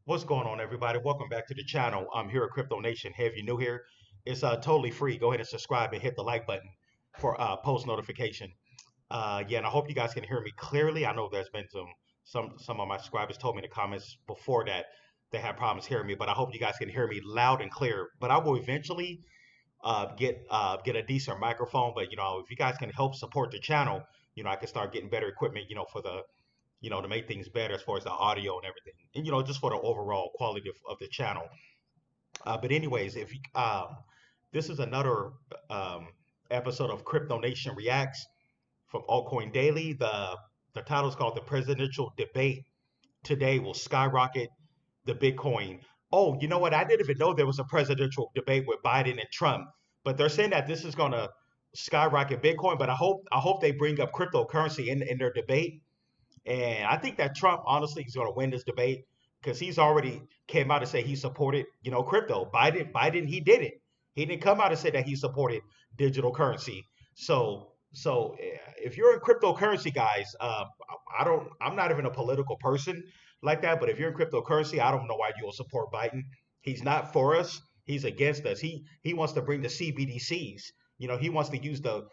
What's going on, everybody? Welcome back to the channel. I'm here at Crypto Nation. Hey, if you're new here, it's totally free. Go ahead and subscribe and hit the like button for post notification. Yeah, and I hope you guys can hear me clearly. I know there's been some of my subscribers told me in the comments before that they had problems hearing me, but I hope you guys can hear me loud and clear. But I will eventually get a decent microphone. But if you guys can help support the channel, I can start getting better equipment. For the to make things better as far as the audio and everything, and just for the overall quality of the channel. But anyways, if you, this is another episode of Crypto Nation Reacts from Altcoin Daily. The title is called "The Presidential Debate Today Will Skyrocket the Bitcoin." Oh, you know what? I didn't even know there was a presidential debate with Biden and Trump, but they're saying that this is going to skyrocket Bitcoin. But I hope they bring up cryptocurrency in their debate. And I think that Trump, honestly, is going to win this debate because he's already came out and say he supported, crypto. Biden, he didn't. He didn't come out and say that he supported digital currency. So if you're in cryptocurrency, guys, I'm not even a political person like that. But if you're in cryptocurrency, I don't know why you will support Biden. He's not for us. He's against us. He wants to bring the CBDCs. He wants to use the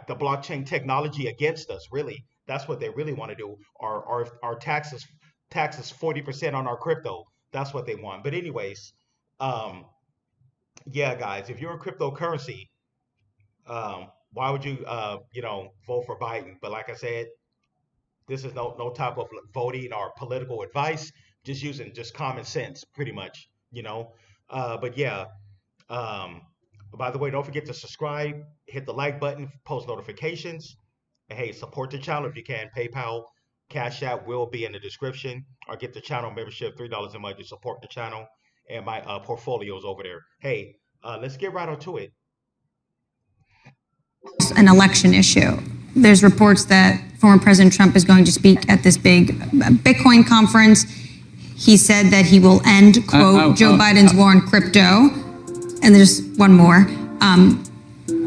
blockchain technology against us. Really, that's what they really want to do. Our taxes 40% on our crypto. That's what they want. But anyways, yeah, guys, if you're in cryptocurrency, why would you vote for Biden? But like I said, this is no type of voting or political advice. Just using common sense, pretty much. But yeah. By the way, don't forget to subscribe, hit the like button, post notifications, and hey, support the channel if you can. PayPal, Cash App will be in the description, or get the channel membership, $3 a month to support the channel, and my portfolio's over there. Hey, let's get right onto it. An election issue. There's reports that former President Trump is going to speak at this big Bitcoin conference. He said that he will end, quote, Joe Biden's war on crypto. And there's one more.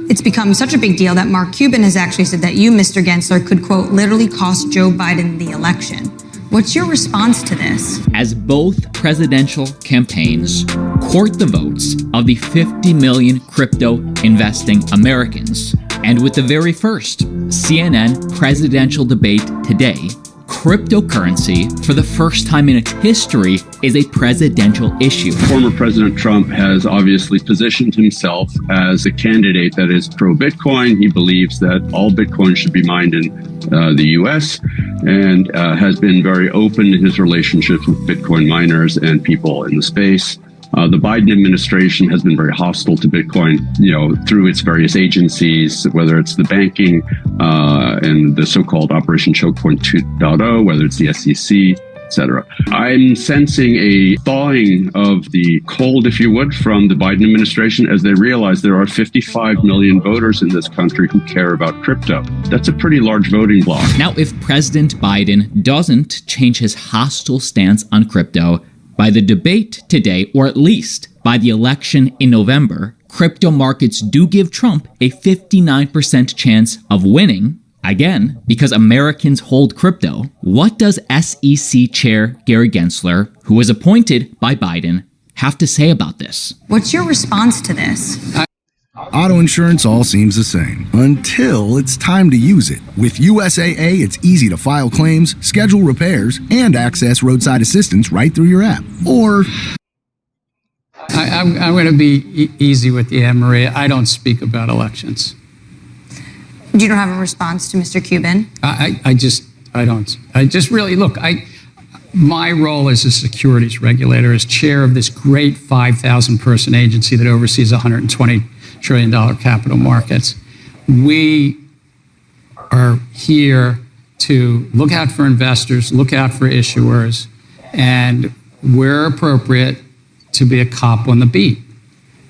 It's become such a big deal that Mark Cuban has actually said that you, Mr. Gensler, could, quote, literally cost Joe Biden the election. What's your response to this? As both presidential campaigns court the votes of the 50 million crypto investing Americans, and with the very first CNN presidential debate today, cryptocurrency, for the first time in its history, is a presidential issue. Former President Trump has obviously positioned himself as a candidate that is pro-Bitcoin. He believes that all Bitcoin should be mined in the U.S. and has been very open in his relationships with Bitcoin miners and people in the space. The Biden administration has been very hostile to Bitcoin, through its various agencies, whether it's the banking and the so-called Operation Choke Point 2.0, whether it's the SEC, etc. I'm sensing a thawing of the cold, if you would, from the Biden administration as they realize there are 55 million voters in this country who care about crypto. That's a pretty large voting bloc. Now, if President Biden doesn't change his hostile stance on crypto by the debate today, or at least by the election in November, crypto markets do give Trump a 59% chance of winning, again, because Americans hold crypto. What does SEC Chair Gary Gensler, who was appointed by Biden, have to say about this? What's your response to this? Auto insurance all seems the same until it's time to use it. With USAA, it's easy to file claims, schedule repairs, and access roadside assistance right through your app. Or I'm going to be easy with you, Anne Maria. I don't speak about elections. You don't have a response to Mr. Cuban? I just really, look, my role as a securities regulator, as chair of this great 5,000 person agency that oversees $120 trillion capital markets, we are here to look out for investors, look out for issuers, and where appropriate, to be a cop on the beat.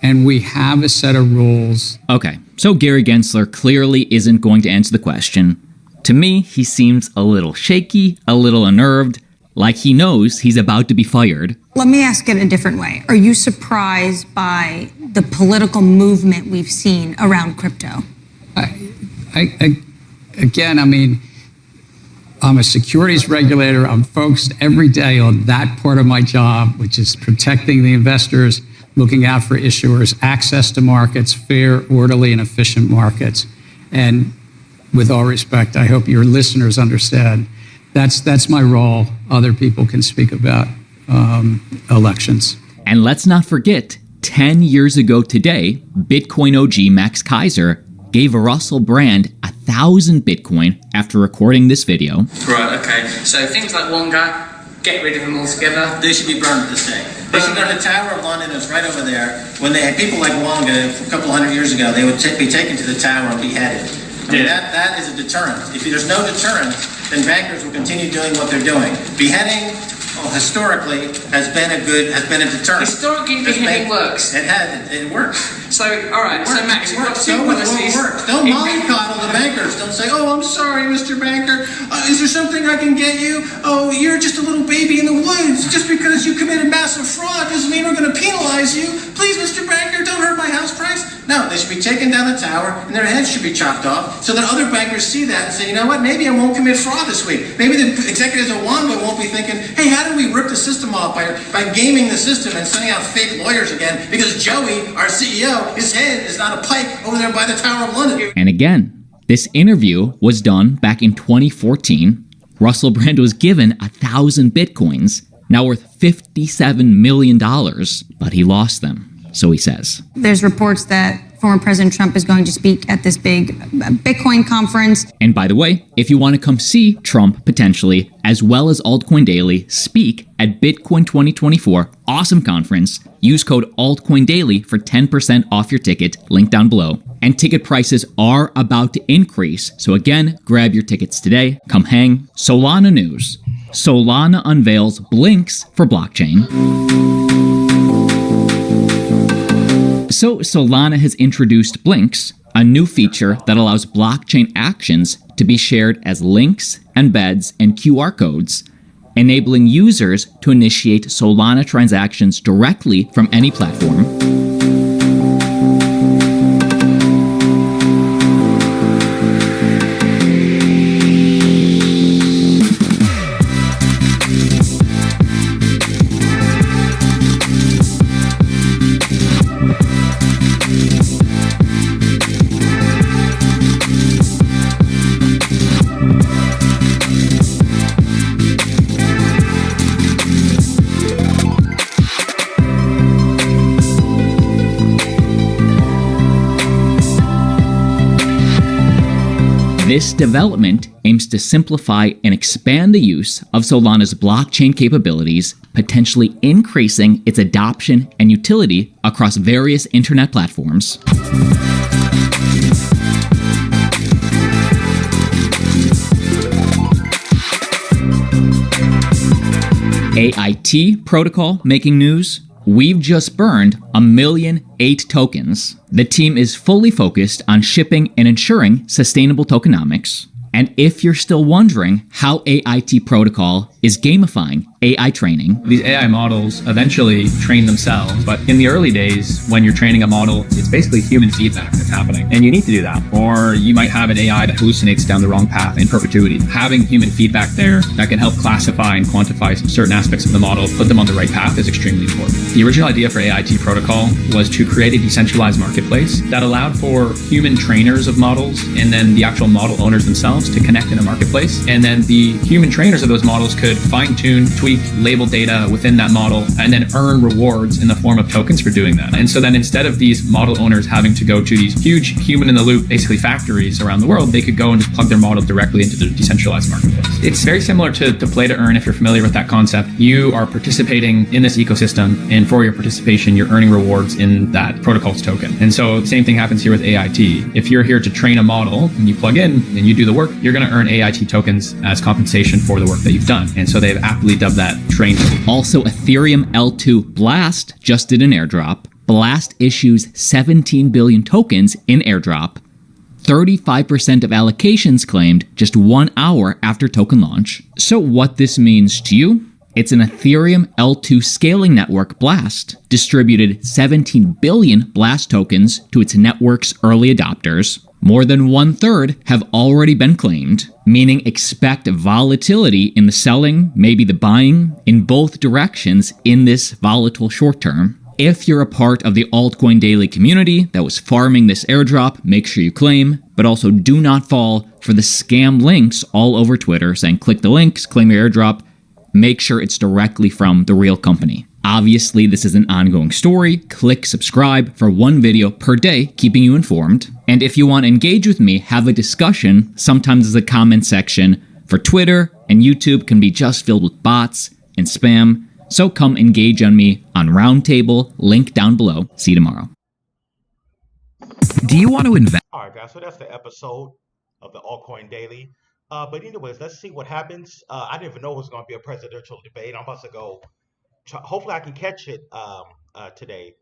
And we have a set of rules. Okay, so Gary Gensler clearly isn't going to answer the question. To me, he seems a little shaky, a little unnerved, like he knows he's about to be fired. Let me ask it a different way. Are you surprised by the political movement we've seen around crypto? I'm a securities regulator. I'm focused every day on that part of my job, which is protecting the investors, looking out for issuers, access to markets, fair, orderly, and efficient markets. And with all respect, I hope your listeners understand that's my role. Other people can speak about elections. And let's not forget, 10 years ago today, Bitcoin OG Max Kaiser gave Russell Brand 1,000 Bitcoin after recording this video. Right, okay. So things like Wonga, get rid of them altogether. They should be burned this day. They should burn the Tower of London. It's right over there. When they had people like Wonga a couple hundred years ago, they would be taken to the tower and beheaded. I mean, that is a deterrent. If there's no deterrent, then bankers will continue doing what they're doing. Beheading, historically, has been a deterrent. Historically, beheading works. It works. So, all right. So, Max, you've got two So much policies. more works. Don't mollycoddle the bankers. Don't say, "Oh, I'm sorry, Mr. Banker. Is there something I can get you? Oh, you're just a little baby in the woods. Just because you committed massive fraud doesn't mean we're going to penalize you. Please, Mr. Banker, don't hurt my house price." No, they should be taken down the tower and their heads should be chopped off so that other bankers see that and say, "You know what? Maybe I won't commit fraud this week." Maybe the executives at Wanda won't be thinking, "Hey, how do we rip the system off by gaming the system and sending out fake lawyers again because Joey, our CEO, his head is not a pike over there by the Tower of London." And again, this interview was done back in 2014. Russell Brand was given 1,000 Bitcoins, now worth $57 million, but he lost them, so he says. There's reports that former President Trump is going to speak at this big Bitcoin conference. And by the way, if you want to come see Trump potentially, as well as Altcoin Daily, speak at Bitcoin 2024, awesome conference, use code Altcoin Daily for 10% off your ticket, link down below. And ticket prices are about to increase, so again, grab your tickets today, come hang. Solana news. Solana unveils Blinks for blockchain. So Solana has introduced Blinks, a new feature that allows blockchain actions to be shared as links, embeds, and QR codes, enabling users to initiate Solana transactions directly from any platform. This development aims to simplify and expand the use of Solana's blockchain capabilities, potentially increasing its adoption and utility across various internet platforms. AIT protocol making news. We've just burned 1,000,008 tokens. The team is fully focused on shipping and ensuring sustainable tokenomics. And if you're still wondering how AIT protocol is gamifying AI training. These AI models eventually train themselves, but in the early days, when you're training a model, it's basically human feedback that's happening. And you need to do that. Or you might have an AI that hallucinates down the wrong path in perpetuity. Having human feedback there that can help classify and quantify certain aspects of the model, put them on the right path is extremely important. The original idea for AIT protocol was to create a decentralized marketplace that allowed for human trainers of models and then the actual model owners themselves to connect in a marketplace. And then the human trainers of those models could fine-tune, tweak, label data within that model, and then earn rewards in the form of tokens for doing that. And so then instead of these model owners having to go to these huge human-in-the-loop, basically factories around the world, they could go and just plug their model directly into the decentralized marketplace. It's very similar to play to earn, if you're familiar with that concept. You are participating in this ecosystem, and for your participation, you're earning rewards in that protocol's token. And so the same thing happens here with AIT. If you're here to train a model and you plug in and you do the work, you're going to earn AIT tokens as compensation for the work that you've done. And so they've aptly dubbed that train token. Also, Ethereum L2 Blast just did an airdrop. Blast issues 17 billion tokens in airdrop. 35% of allocations claimed just 1 hour after token launch. So what this means to you? It's an Ethereum L2 scaling network Blast distributed 17 billion Blast tokens to its network's early adopters. More than 1/3 have already been claimed, meaning expect volatility in the selling, maybe the buying, in both directions in this volatile short term. If you're a part of the Altcoin Daily community that was farming this airdrop, make sure you claim, but also do not fall for the scam links all over Twitter saying click the links, claim your airdrop. Make sure it's directly from the real company. Obviously, this is an ongoing story. Click subscribe for one video per day, keeping you informed. And if you want to engage with me, have a discussion, sometimes the comment section for Twitter and YouTube can be just filled with bots and spam. So come engage on me on Roundtable, link down below. See you tomorrow. Do you want to invest? All right, guys. So that's the episode of the Altcoin Daily. But anyways, let's see what happens. I didn't even know it was going to be a presidential debate. I'm about to go. Hopefully, I can catch it today.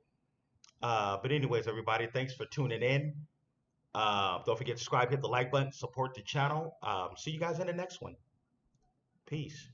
But anyways, everybody, thanks for tuning in. Don't forget to subscribe, hit the like button, support the channel. See you guys in the next one. Peace.